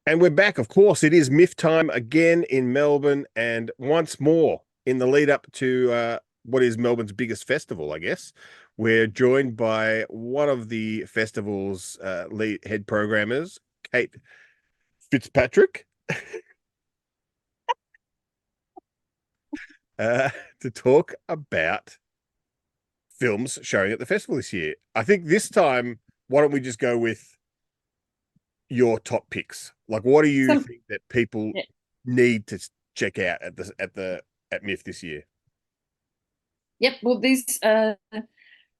And we're back. Of course, it is MIFF time again in Melbourne, and once more in the lead up to what is Melbourne's biggest festival, I guess. We're joined by one of the festival's lead head programmers, Kate Fitzpatrick, uh, to talk about films showing at the festival this year. I think this time, why don't we just go with your top picks? Like, what do you Some, think that people yeah. need to check out at MIFF this year? Yep. Well, these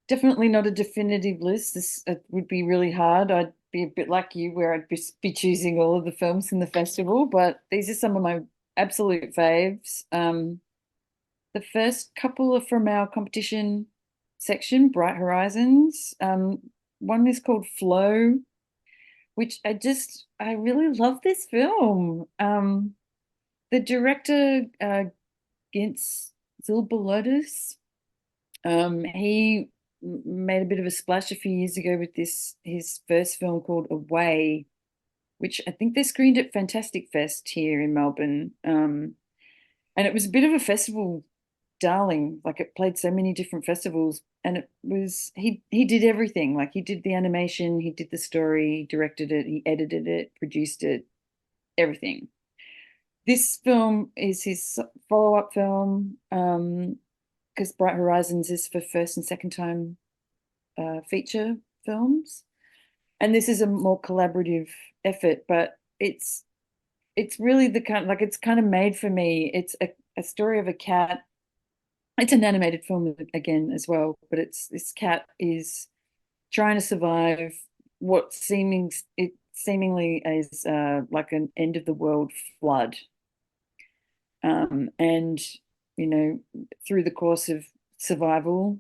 definitely not a definitive list. This would be really hard. I'd be a bit like you, where I'd be choosing all of the films in the festival, but these are some of my absolute faves. The first couple are from our competition section, Bright Horizons. One is called Flow, which I really love this film. The director, Gintz Zilbalodis. He made a bit of a splash a few years ago with this his first film called Away, which I think they screened at Fantastic Fest here in Melbourne. And it was a bit of a festival darling. Like it played so many different festivals, and it was he did everything. Like he did the animation, he did the story, he directed it, he edited it, produced it, everything. This film is his follow-up film. Because Bright Horizons is for first and second time feature films, and this is a more collaborative effort. But it's really the kind like it's kind of made for me. It's a story of a cat. It's an animated film again as well, but it's this cat is trying to survive what seemingly is like an end of the world flood. And through the course of survival,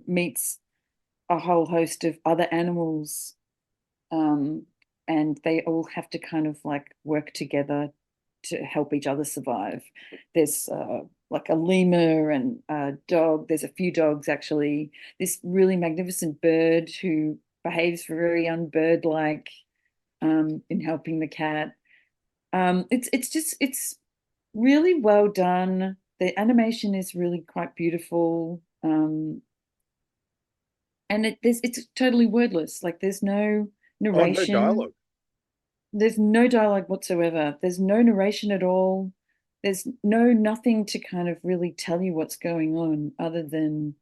meets a whole host of other animals, um, and they all have to kind of like work together to help each other survive. There's like a lemur and a dog. There's a few dogs actually. This really magnificent bird who behaves very unbird-like in helping the cat. It's really well done. The animation is really quite beautiful. And it's totally wordless. Like there's no Oh, no narration. dialogue. There's no dialogue whatsoever. There's no narration at all. There's nothing to kind of really tell you what's going on other than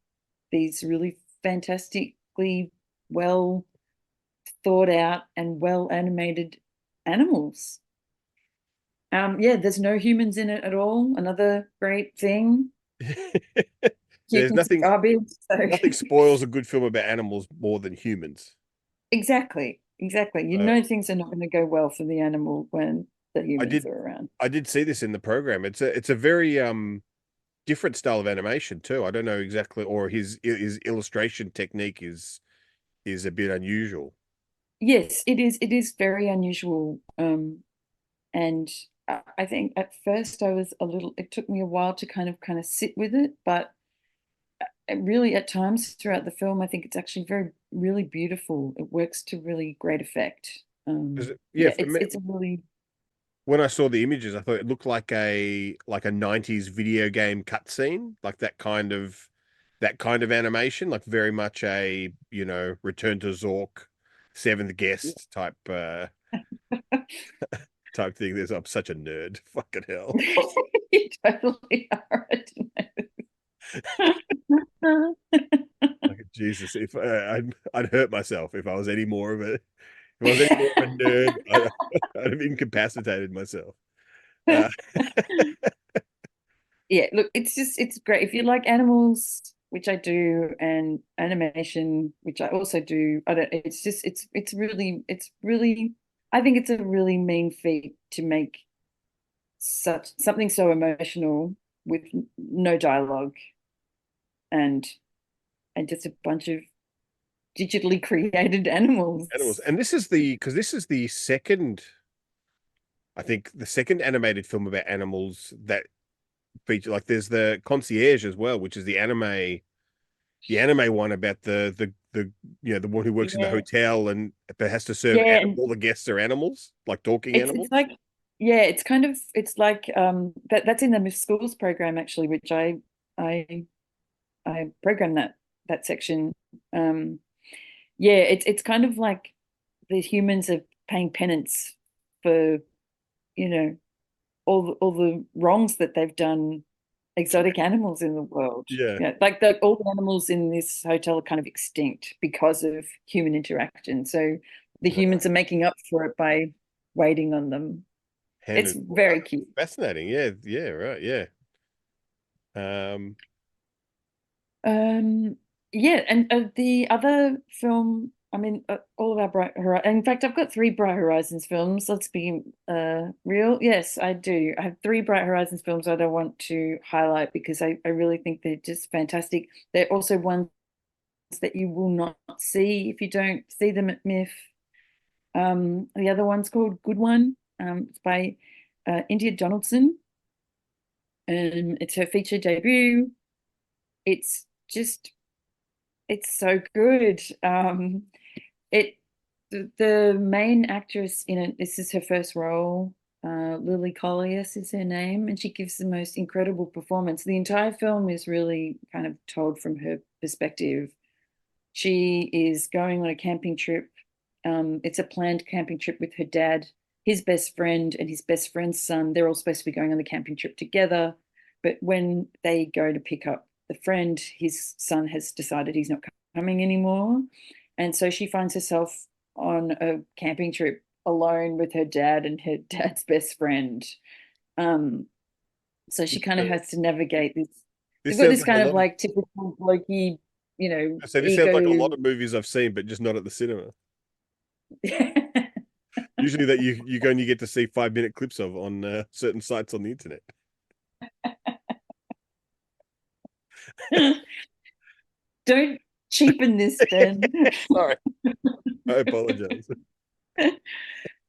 these really fantastically well thought out and well animated animals. Yeah, there's no humans in it at all. Another great thing. There's Humans are garbage. So nothing spoils a good film about animals more than humans. exactly, exactly. You Uh, know things are not going to go well for the animal when the I humans did are around. I did see this in the program. It's a very different style of animation too. I don't know exactly, or his illustration technique is a bit unusual. Yes, it is. It is very unusual. And I think at first I was a little, it took me a while to kind of sit with it, but really at times throughout the film, I think it's actually very, really beautiful. It works to really great effect. 'Cause yeah, Yeah, for it's me, it's a really, when I saw the images, I thought it looked like a 90s video game cutscene, like that kind of animation, like very much a, Return to Zork, Seventh Guest type thing. I'm such a nerd. Fucking hell. you totally are. Like Jesus, if I'd hurt myself if I was any more of a if I was any more of a nerd, I'd have incapacitated myself. Uh, Yeah, look, it's great. If you like animals, which I do, and animation, which I also do, I don't it's just it's really I think it's a really mean feat to make such something so emotional with no dialogue and just a bunch of digitally created animals. animals, and this is the second, I think, the second animated film about animals that feature, like, there's the Concierge as well, which is the anime one about the the one who works in the Yeah, hotel and but has to serve yeah, and all the guests are animals, like talking it's animals. like yeah, it's kind of it's like that's in the MIFF schools program actually, which I I program that section. Um, yeah, it's kind of like the humans are paying penance for, you know, all the wrongs that they've done exotic animals in the world. Yeah. Yeah, like the all the animals in this hotel are kind of extinct because of human interaction. So the Right. humans are making up for it by waiting on them. Hand It's and foot. very cute. Fascinating. Yeah. Yeah. Right. Yeah. Um. Um, yeah, and the other film, I mean, all of our Bright Horizons. In fact, I've got three Bright Horizons films. Let's be real. Yes, I do. I have three Bright Horizons films that I want to highlight because I really think they're just fantastic. They're also ones that you will not see if you don't see them at MIFF. The other one's called Good One. It's by India Donaldson, and it's her feature debut. It's just it's so good. It the main actress in it, this is her first role. Lily Colliers is her name, and she gives the most incredible performance. The entire film is really kind of told from her perspective. She is going on a camping trip. It's a planned camping trip with her dad, his best friend, and his best friend's son. They're all supposed to be going on the camping trip together. But when they go to pick up the friend, his son has decided he's not coming anymore. And so she finds herself on a camping trip alone with her dad and her dad's best friend. Um, so she kind of has to navigate this. This They've got sounds this like a kind of lot of. like typical blokey, So this sounds like a lot ego. of movies I've seen, but just not at the cinema. Usually, that you go and you get to see 5 minute clips of on certain sites on the internet. Don't cheapen this, Ben. Sorry, I apologize.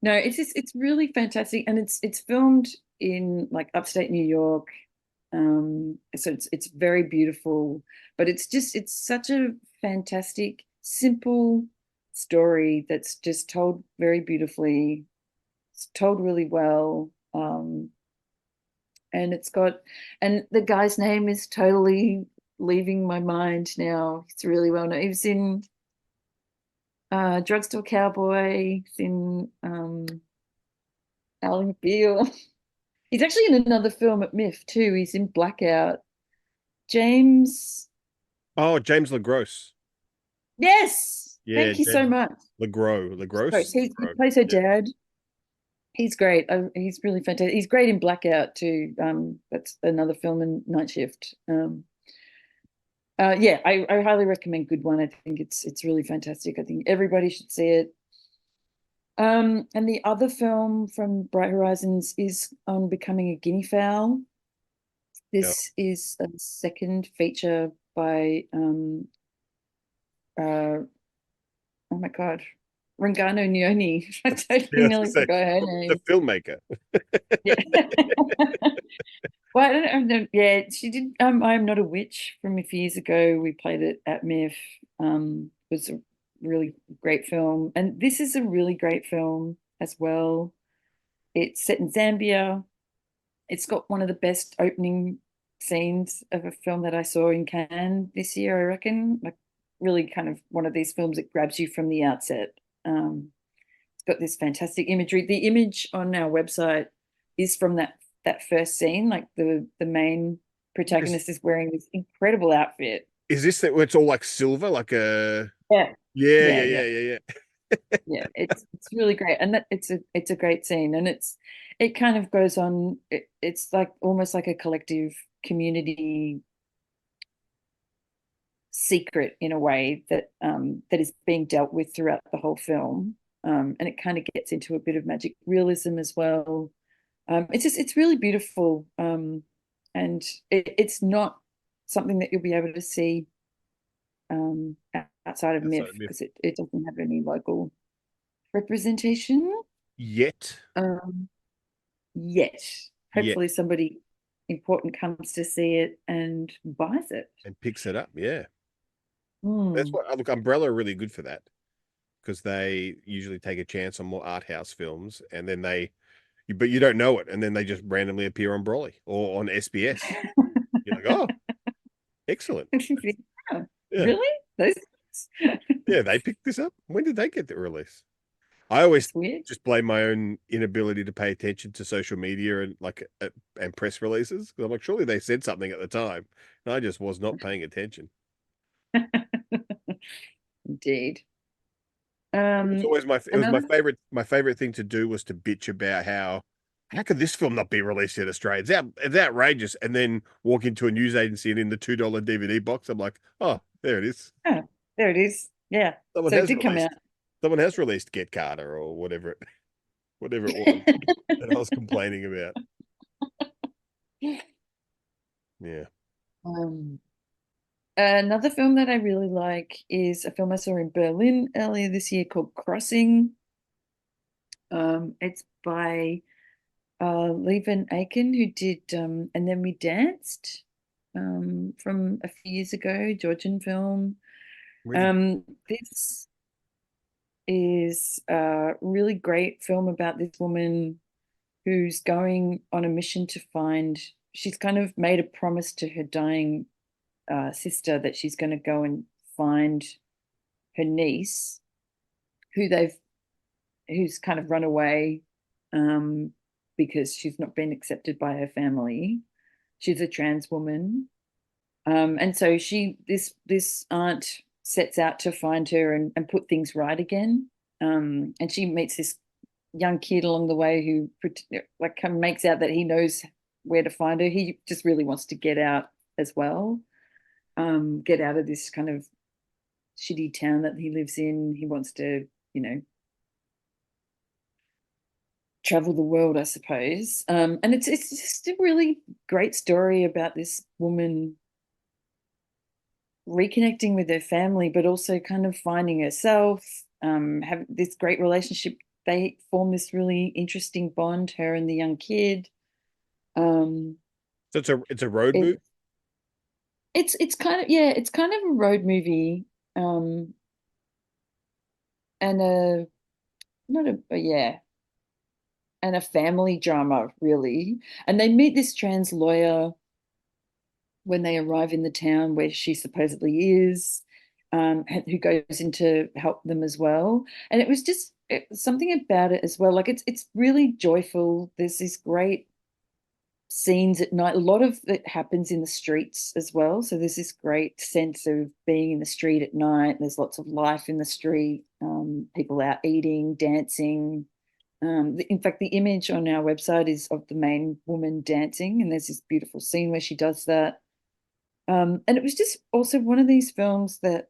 No, it's really fantastic, and it's filmed in like upstate New York. So it's very beautiful, but it's such a fantastic, simple story that's just told very beautifully. It's told really well. And it's got, and the guy's name is totally leaving my mind now. It's really well known. He was in Drugstore Cowboy. He's in Ally McBeal. He's actually in another film at MIFF too. He's in Blackout. James. Oh, James LaGrosse. Yes. Yeah, Thank you so James much. LaGrosse. He plays her Yeah. dad. He's great. He's really fantastic. He's great in Blackout too. That's another film in Night Shift. Yeah, I highly recommend Good One. I think it's really fantastic. I think everybody should see it. And the other film from Bright Horizons is on Becoming a Guinea Fowl. Yeah. This is a second feature by uh oh my God, Rengano Nyoni. I totally Yeah, nearly so forgot her the name. filmmaker. Yeah. Well, I don't know. Yeah, she did I Am Not a Witch from a few years ago. We played it at MIFF. It was a really great film. And this is a really great film as well. It's set in Zambia. It's got one of the best opening scenes of a film that I saw in Cannes this year, I reckon. Like really kind of one of these films that grabs you from the outset. It's got this fantastic imagery. The image on our website is from that first scene. Like the main Is, protagonist is wearing this incredible outfit. is this that where it's all like silver, like a Yeah, yeah, yeah, yeah, yeah, yeah, yeah, yeah. It's really great, and that it's a great scene, and it kind of goes on. It's like almost like a collective community secret in a way that that is being dealt with throughout the whole film. And it kind of gets into a bit of magic realism as well. It's really beautiful, and it's not something that you'll be able to see outside of yeah. So MIFF because it doesn't have any local representation yet, um, yet. yet, Hopefully, somebody important comes to see it and buys it. and picks it up. Yeah. That's Mm. what look, Umbrella are really good for that because they usually take a chance on more art house films, and then but you don't know it, and then they just randomly appear on Broly or on SBS. You're like, oh, excellent. Yeah. Yeah, Really? Those things? yeah, they picked this up. When did they get the release? I always That's weird. just blame my own inability to pay attention to social media and and press releases. 'Cause I'm like, surely they said something at the time, and I just was not paying attention. Indeed. It was always it was Another, my favorite thing to do was to bitch about how could this film not be released in Australia? It's outrageous. And then walk into a news agency and in the $2 DVD box, I'm like, oh, there it is. oh, there it is. Yeah. Someone So it has did come out. released someone has released Get Carter or whatever it was that I was complaining about. Yeah. Um, Another film that I really like is a film I saw in Berlin earlier this year called Crossing. It's by Levin Aiken, who did And Then We Danced from a few years ago, Georgian film. Really? This is a really great film about this woman who's going on a mission to find, she's kind of made a promise to her dying sister that she's going to go and find her niece, who who's kind of run away um, because she's not been accepted by her family. She's a trans woman. And so this aunt sets out to find her and put things right again. And she meets this young kid along the way who like kind of makes out that he knows where to find her. He just really wants to get out as well, get out of this kind of shitty town that he lives in. He wants to, you know, travel the world, I suppose. And it's just a really great story about this woman reconnecting with her family, but also kind of finding herself, have this great relationship. They form this really interesting bond, her and the young kid. Um, So it's a road it, movie? it's kind of, yeah, it's kind of a road movie, um, and a not a yeah, and a family drama really. And they meet this trans lawyer when they arrive in the town where she supposedly is, who goes in to help them as well. And it was just something about it as well. Like it's really joyful. There's these great scenes at night. A lot of it happens in the streets as well. So there's this great sense of being in the street at night. There's lots of life in the street, people out eating, dancing. In fact, the image on our website is of the main woman dancing, and there's this beautiful scene where she does that. And it was just also one of these films that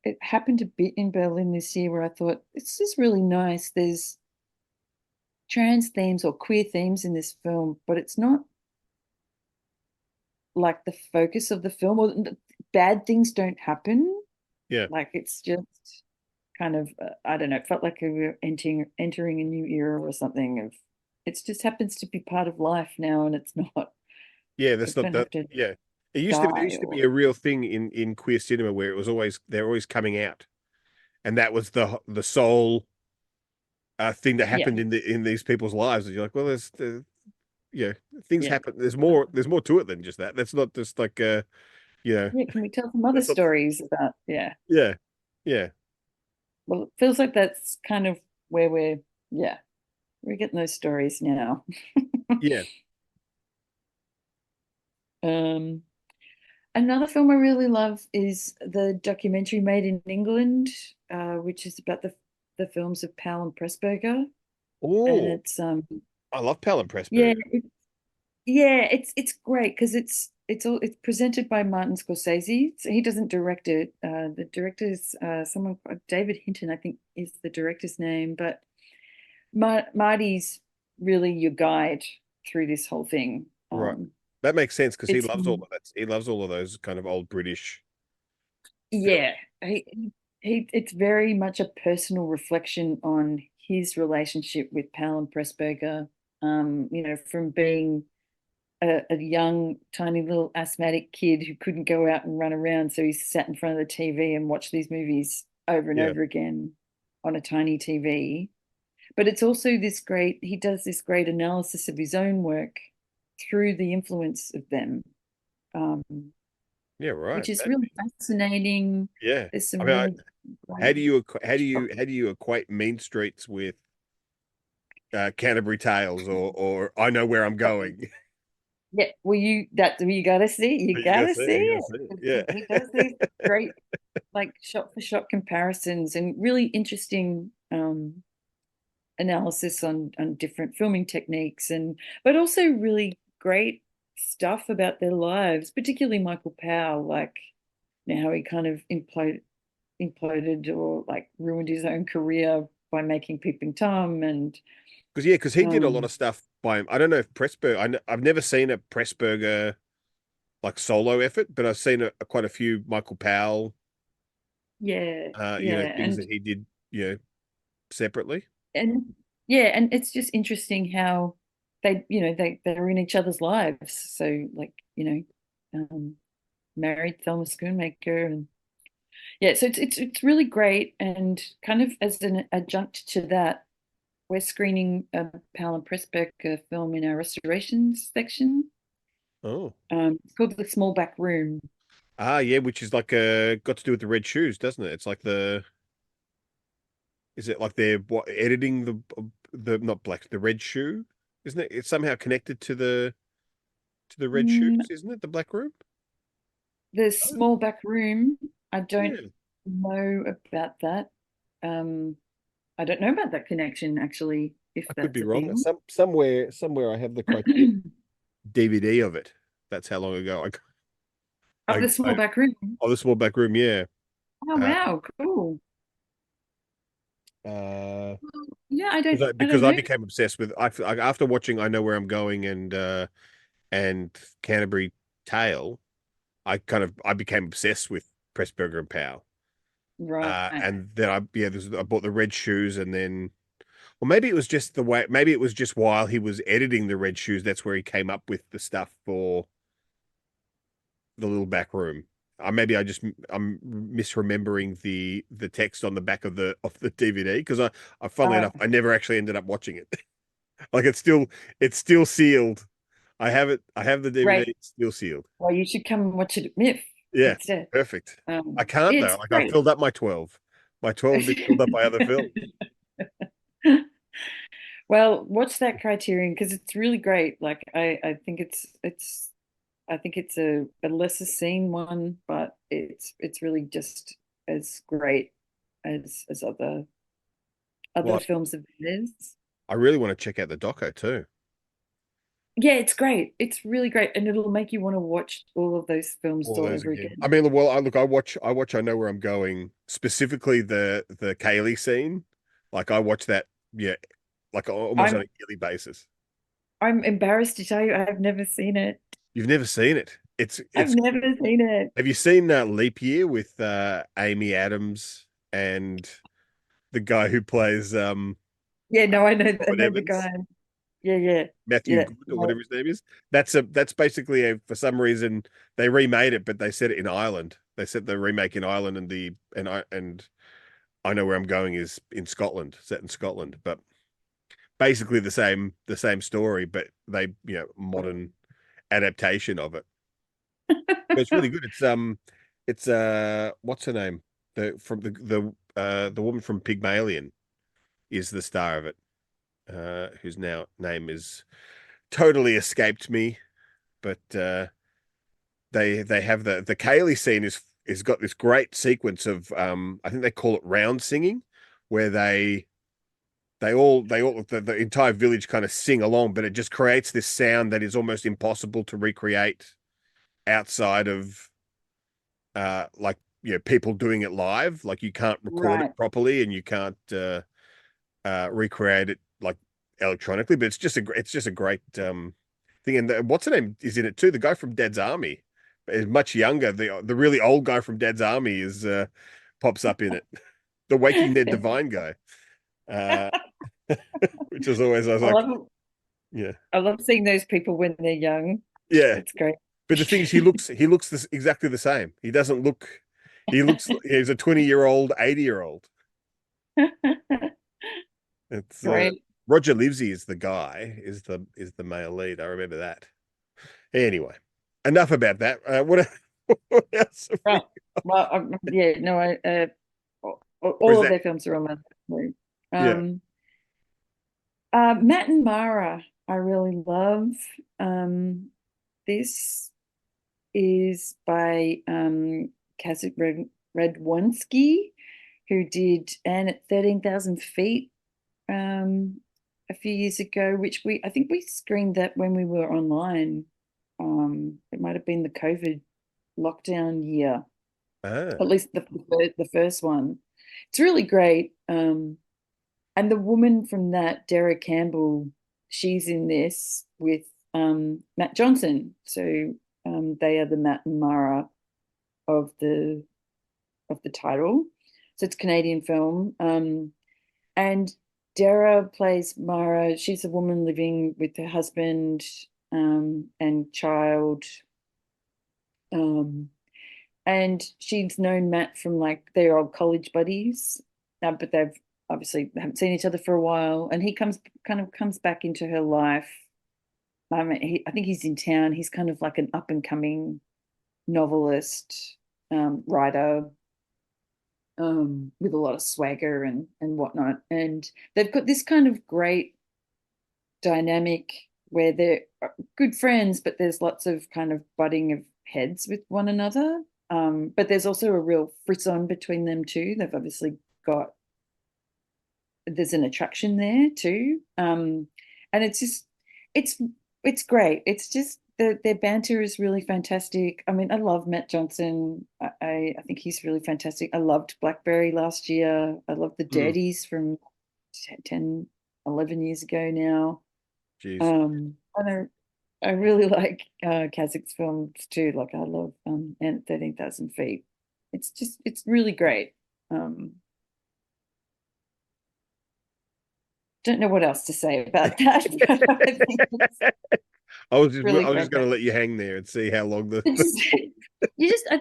it happened a bit in Berlin this year where I thought, it's just really nice. There's trans themes or queer themes in this film, but it's not like the focus of the film, or bad things don't happen. Yeah. Like it's just kind of, I don't know, it felt like we were entering a new era or something of, it just happens to be part of life now and it's not, Yeah, we that's not don't that. have to Yeah. There die used to be or, a real thing in queer cinema where it was always they're always coming out. And that was the sole thing that yeah, happened in these people's lives. And you're like, well, yeah, things yeah. happen. There's more to it than just that. That's not just like you know, Yeah, can we tell some other that's not, stories about, yeah. yeah, yeah, Well, it feels like that's kind of where yeah, we're getting those stories now. yeah. Um, Another film I really love is the documentary Made in England, which is about the films of Powell and Pressburger. And Oh, it's I love Palin yeah, Pressburger. yeah, it's great because it's presented by Martin Scorsese. So he doesn't direct it. The director is someone David Hinton, I think is the director's name, but Marty's really your guide through this whole thing. Right. That makes sense because he It's loves all of that. He loves all of those kind of old British yeah, films. it's very much a personal reflection on his relationship with Pal and Pressburger. You know, from being a young, tiny little asthmatic kid who couldn't go out and run around, so he sat in front of the TV and watched these movies over and Yeah. over again on a tiny TV. But it's also this great, he does this great analysis of his own work through the influence of them, um, Yeah, right. which is really fascinating. Yeah. There's I some mean, really how great do you shot. how do you equate Mean Streets with Canterbury Tales or I Know Where I'm Going? Yeah, well, you gotta see, you You gotta gotta see it. see You gotta it. see it. 'Cause Yeah. he does these great, like, shot for shot comparisons and really interesting analysis on different filming techniques, and but also really great stuff about their lives, particularly Michael Powell, like, you know, how he kind of imploded or like ruined his own career by making Peeping Tom and Because he did a lot um of stuff by him. I don't know if Pressburger. I've never seen a Pressburger like solo effort, but I've seen quite a few Michael Powell, yeah, things that he did, separately. and yeah, and it's just interesting how they're in each other's lives. So, like, married Thelma Schoonmaker, and yeah, so it's really great. And kind of as an adjunct to that, we're screening a Powell and Pressburger film in our restorations section. Oh, It's called The Small Back Room. yeah, which is like got to do with the red shoes, doesn't it? It's like is it like they're editing the not black the red shoe, isn't it? It's somehow connected to the red shoes, Mm, isn't it? The black room. the Oh, Small Back Room, I don't yeah, know about that. Um, I don't know about that connection, actually, if I could that's be a wrong. thing. Somewhere I have the Criterion DVD of it. That's how long ago Of the Small I Back Room. oh, the small back room, yeah. Oh, Uh, wow, cool. uh, Yeah, I because don't I know. became obsessed with after watching I Know Where I'm Going and Canterbury Tale, I became obsessed with Pressburger and Powell. Right. And then I bought the red shoes and then well maybe it was just the way maybe it was just while he was editing the red shoes, that's where he came up with the stuff for the little back room. I'm misremembering the text on the back of the DVD because I funnily Uh, enough I never actually ended up watching it. Like it's still sealed. I have the DVD, right. it's still sealed. Well, you should come and watch it at MIFF Yeah, instead. perfect. I can't though. It's Like I great. filled up my 12. My 12 have been filled up by other films. Well, watch that Criterion because it's really great. Like, I think I think it's a lesser seen one, but it's really just as great as other Well, films of theirs. I really want to check out the doco too. Yeah, it's great. It's really great, and it'll make you want to watch all of those films All all those over again. I again. mean, well, I watch I Know Where I'm Going, specifically the Kaylee scene. Like I watch that, yeah, like almost on a I'm yearly basis. I'm embarrassed to tell you I've never seen it. You've never seen it. I've It's never seen it. have you seen Leap Year with Amy Adams and the guy who plays Yeah, no, I Robert know the Evans? guy. Yeah, yeah, Matthew yeah. Good or No, whatever his name is. That's basically for some reason they remade it, but they set it in Ireland. They set the remake in Ireland and I Know Where I'm Going is in Scotland, set in Scotland, but basically the same story, but they modern adaptation of it. But it's really good. It's what's her name? The woman from Pygmalion is the star of it. Whose now name is totally escaped me, but they have the Kaylee scene is got this great sequence of I think they call it round singing, where they all the entire village kind of sing along, but it just creates this sound that is almost impossible to recreate outside of like people doing it live. Like you can't record it right. properly and you can't recreate it like electronically, but it's just a great thing. And what's the name is in it too? The guy from Dad's Army is much younger. The really old guy from Dad's Army is pops up in it. The Waking Ned Divine guy, uh, which is always I was I like, love yeah, I love seeing those people when they're young. Yeah. It's great. But the thing is, he looks exactly the same. He looks he's a 20-year-old, 80-year-old. It's Great. Roger Livesey is the guy, is the male lead. I remember that. Anyway, enough about that. What else have we? Well, well, yeah, no, Or is all of that their films are on my list. yeah? Um, Matt and Mara, I really love. Um, this is by Kazik Radwanski, who did Anne at 13,000 Feet a few years ago, which I think we screened that when we were online. It might have been the COVID lockdown year, Ah, at least the first one. It's really great. And the woman from that, Dara Campbell, she's in this with Matt Johnson. So they are the Matt and Mara of the title. So it's a Canadian film. And Dara plays Mara. She's a woman living with her husband and child. Um, and she's known Matt from like their old college buddies, but they've obviously haven't seen each other for a while. And he comes back into her life. I think he's in town. He's kind of like an up and coming novelist, writer, with a lot of swagger and whatnot. And they've got this kind of great dynamic where they're good friends, but there's lots of kind of butting of heads with one another. But there's also a real frisson between them too. They've obviously got there's an attraction there too. And it's it's great. It's just their banter is really fantastic. I mean, I love Matt Johnson. I think he's really fantastic. I loved Blackberry last year. I love the hmm, Dirties from 10, 11 years ago now. geez. And I really like Kazak's films too. Like I love and 13,000 Feet. It's really great. Um, don't know what else to say about that, but I think it's I was just really I was just going fantastic. to let you hang there and see how long the. It's you just I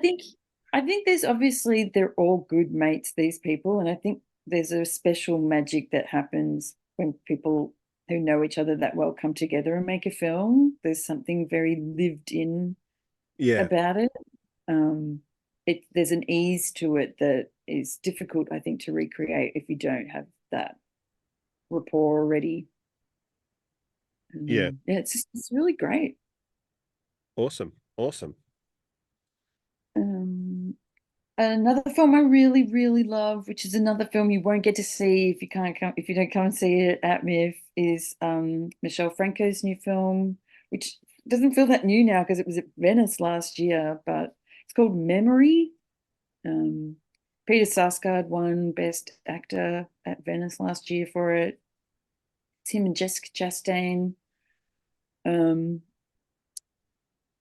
think there's obviously they're all good mates, these people, and I think there's a special magic that happens when people who know each other that well come together and make a film. There's something very lived in Yeah, about it. Um, there's an ease to it that is difficult, I think, to recreate if you don't have that rapport already. yeah, Yeah, it's really great. awesome, awesome. Um, Another film I really, really love, which is another film you won't get to see if you don't come and see it at MIFF, is Michelle Franco's new film, which doesn't feel that new now because it was at Venice last year, but it's called Memory. Um, Peter Sarsgaard won Best Actor at Venice last year for it. It's him and Jessica Chastain. Um,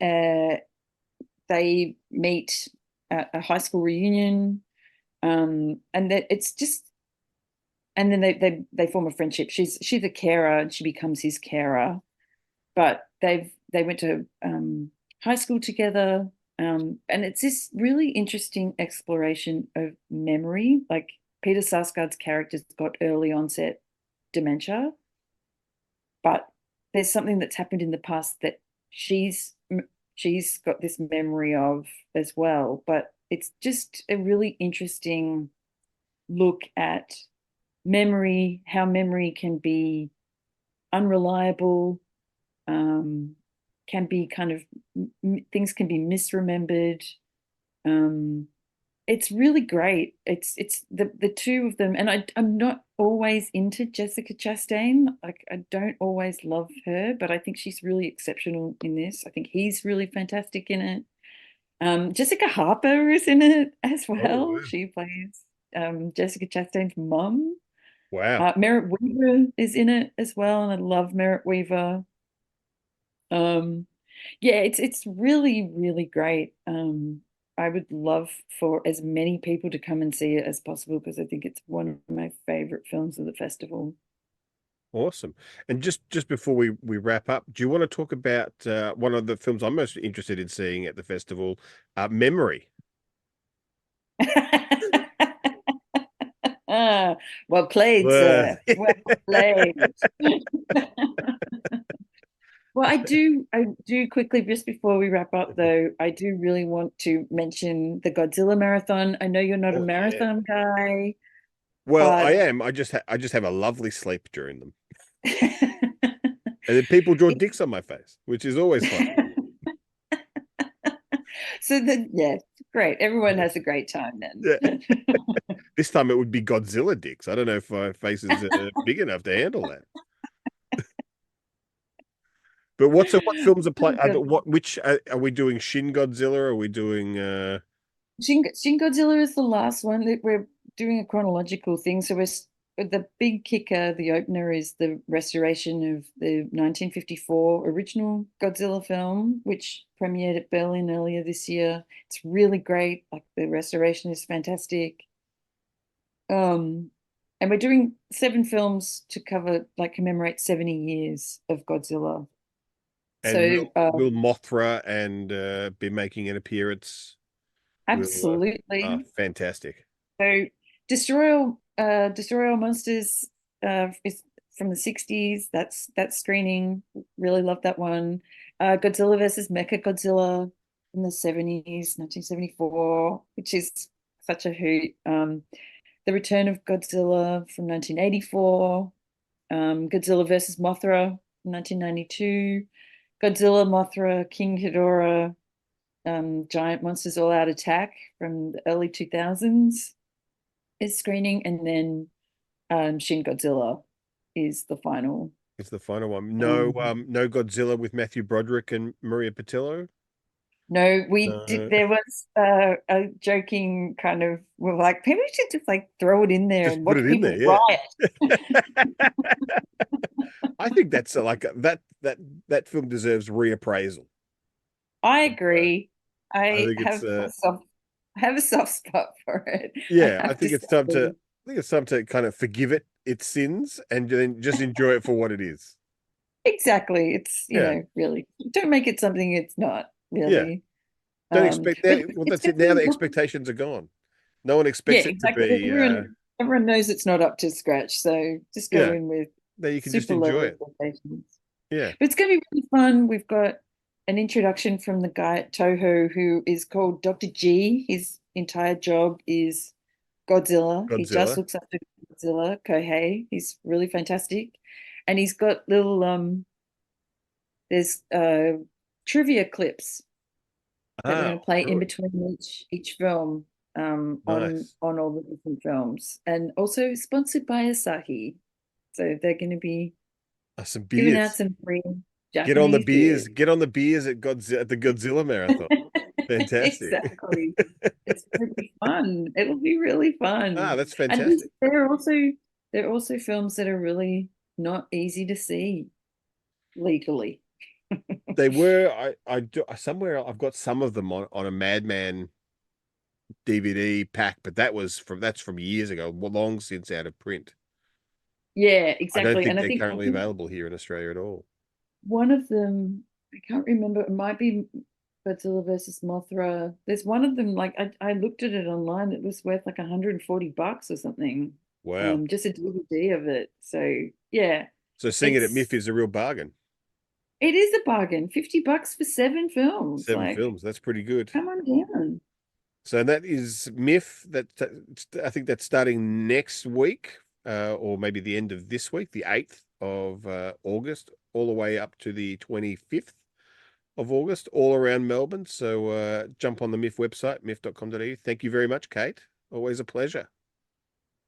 uh, they meet at a high school reunion, and that it's just, and then they form a friendship. She's a carer, and she becomes his carer. But they went to high school together, and it's this really interesting exploration of memory. Like Peter Sarsgaard's character's got early onset dementia, but there's something that's happened in the past that she's she's got this memory of as well. But it's just a really interesting look at memory, how memory can be unreliable, um, can be kind of things can be misremembered. Um, it's really great. It's the two of them, and I'm not always into Jessica Chastain. Like I don't always love her, but I think she's really exceptional in this. I think he's really fantastic in it. Jessica Harper is in it as Oh well. wow, She plays Jessica Chastain's mum. wow, Merritt Weaver is in it as well, and I love Merritt Weaver. Um, yeah, it's really, really great. I would love for as many people to come and see it as possible because I think it's one of my favorite films of the festival. Awesome. And just before we wrap up, do you want to talk about one of the films I'm most interested in seeing at the festival, Memory? Ah, well played, Uh, sir. Well played. Well, I do quickly, just before we wrap up, though, I do really want to mention the Godzilla marathon. I know you're not a oh yeah. marathon guy, Well, I but am. I just have a lovely sleep during them, and then people draw dicks on my face, which is always fun. so then, yeah, great. Everyone has a great time Yeah. then. This time it would be Godzilla dicks. I don't know if my face is big enough to handle that. But what films are play? Oh, God. What which are we doing? Shin Godzilla? Are we doing? Shin Godzilla is the last one that we're doing a chronological thing. So the big kicker, the opener, is the restoration of the 1954 original Godzilla film, which premiered at Berlin earlier this year. It's really great. Like the restoration is fantastic. Um, and we're doing 7 films to cover, like, commemorate 70 years of Godzilla. And So will Mothra and be making an appearance? Will absolutely. fantastic. So Destroy All Monsters is from the 60s. That's screening. Really love that one. Godzilla versus Mecha Godzilla from the 70s, 1974, which is such a hoot. The Return of Godzilla from 1984. Godzilla versus Mothra from 1992. Godzilla, Mothra, King Ghidorah, Giant Monsters All Out Attack from the early 2000s is screening, and then Shin Godzilla is the final. It's the final one. No, Um, no Godzilla with Matthew Broderick and Maria Patillo. no, we did. No, There was a joking kind of. We're like, maybe we should just like throw it in there just and put watch it in people there. riot. Yeah. I think that's like that film deserves reappraisal. I Uh, agree. I I think it's have a soft spot for it. I yeah, I have to think it's time to say. I think it's time to kind of forgive it its sins and then just enjoy it for what it is. Exactly. It's, Yeah. really don't make it something it's not Yeah. really. Don't expect But that. Well, it's that's it. Now definitely the expectations are gone. No one yeah, expects it to exactly. be Everyone knows it's not up to scratch, so just go yeah. in with Now you can just super low enjoy it. expectations. Yeah. But it's going to be really fun. We've got an introduction from the guy at Toho who is called Dr. G. His entire job is Godzilla. He just Godzilla. looks up to Godzilla, Kohei. He's really fantastic. And he's got little there's trivia clips that we're Ah, going to play in good. between each film Nice. on all the different films, and also sponsored by Asahi. So they're going to be Some giving out beers. some free Get on the Japanese beers. beers. Get on the beers at Godzilla at the Godzilla Marathon. Fantastic. Exactly. It's going to be fun. It'll be really Ah, fun. that's And fantastic. there are also films that are really not easy to see legally. They were I do somewhere I've got some of them on a Madman DVD pack, but that's from years ago, long since out of print. Yeah, I don't exactly. think And they're I currently think available here in Australia at all. one of them, I can't remember, it might be Godzilla versus Mothra. There's one of them, like I looked at it online, it was worth like $140 or something. Wow. Just a DVD of it. So yeah, So seeing it at MIFF it's is a real bargain. it is a bargain. $50 for 7 films. 7 films. Like, That's pretty good. come on down. So that is MIFF. I think that's starting next week, or maybe the end of this week, the 8th of August, all the way up to the 25th of August, all around Melbourne. So jump on the MIFF website, miff.com.au. Thank you very much, Kate. Always a pleasure.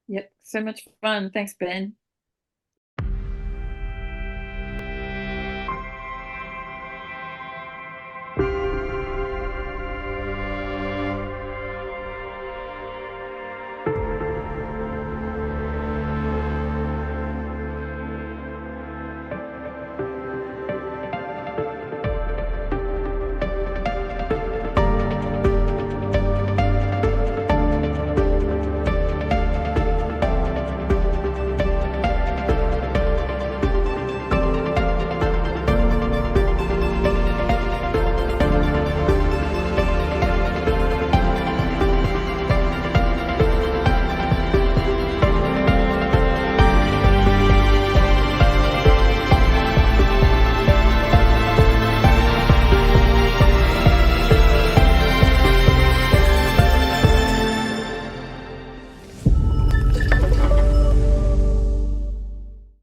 Yep, so much fun. Thanks, Ben.